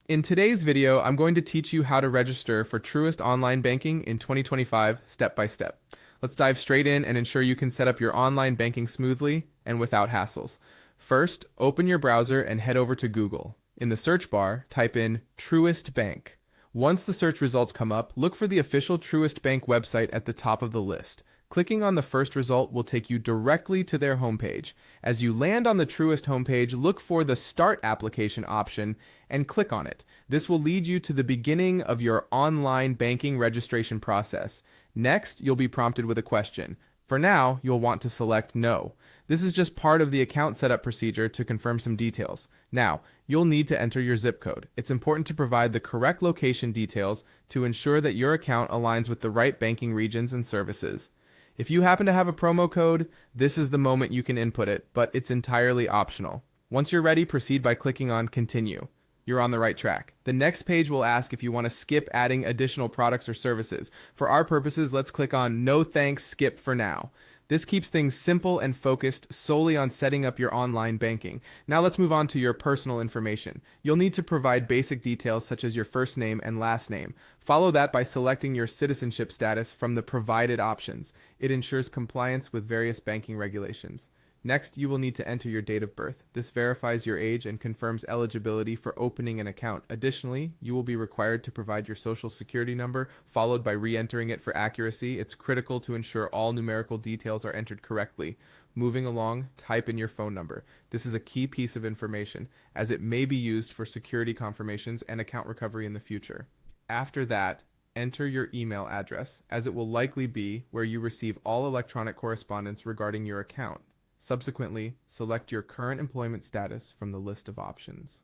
In today's video, I'm going to teach you how to register for Truist Online Banking in 2025 step by step. Let's dive straight in and ensure you can set up your online banking smoothly and without hassles. First, open your browser and head over to Google. In the search bar, type in Truist Bank. Once the search results come up, look for the official Truist Bank website at the top of the list. Clicking on the first result will take you directly to their homepage. As you land on the Truist homepage, look for the Start Application option and click on it. This will lead you to the beginning of your online banking registration process. Next, you'll be prompted with a question. For now, you'll want to select No. This is just part of the account setup procedure to confirm some details. Now, you'll need to enter your zip code. It's important to provide the correct location details to ensure that your account aligns with the right banking regions and services. If you happen to have a promo code, this is the moment you can input it, but it's entirely optional. Once you're ready, proceed by clicking on Continue. You're on the right track. The next page will ask if you want to skip adding additional products or services. For our purposes, let's click on No Thanks, Skip for now. This keeps things simple and focused solely on setting up your online banking. Now let's move on to your personal information. You'll need to provide basic details such as your first name and last name. Follow that by selecting your citizenship status from the provided options. It ensures compliance with various banking regulations. Next, you will need to enter your date of birth. This verifies your age and confirms eligibility for opening an account. Additionally, you will be required to provide your social security number, followed by re-entering it for accuracy. It's critical to ensure all numerical details are entered correctly. Moving along, type in your phone number. This is a key piece of information, as it may be used for security confirmations and account recovery in the future. After that, enter your email address, as it will likely be where you receive all electronic correspondence regarding your account. Subsequently, select your current employment status from the list of options.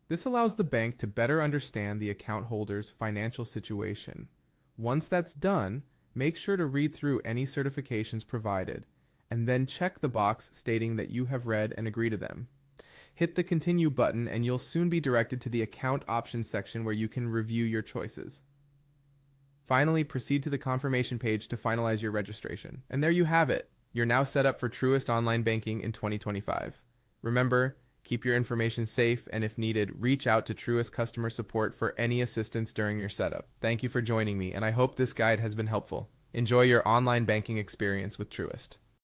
This allows the bank to better understand the account holder's financial situation. Once that's done, make sure to read through any certifications provided, and then check the box stating that you have read and agree to them. Hit the Continue button and you'll soon be directed to the Account Options section where you can review your choices. Finally, proceed to the confirmation page to finalize your registration. And there you have it. You're now set up for Truist Online Banking in 2025. Remember, keep your information safe, and if needed, reach out to Truist customer support for any assistance during your setup. Thank you for joining me, and I hope this guide has been helpful. Enjoy your online banking experience with Truist.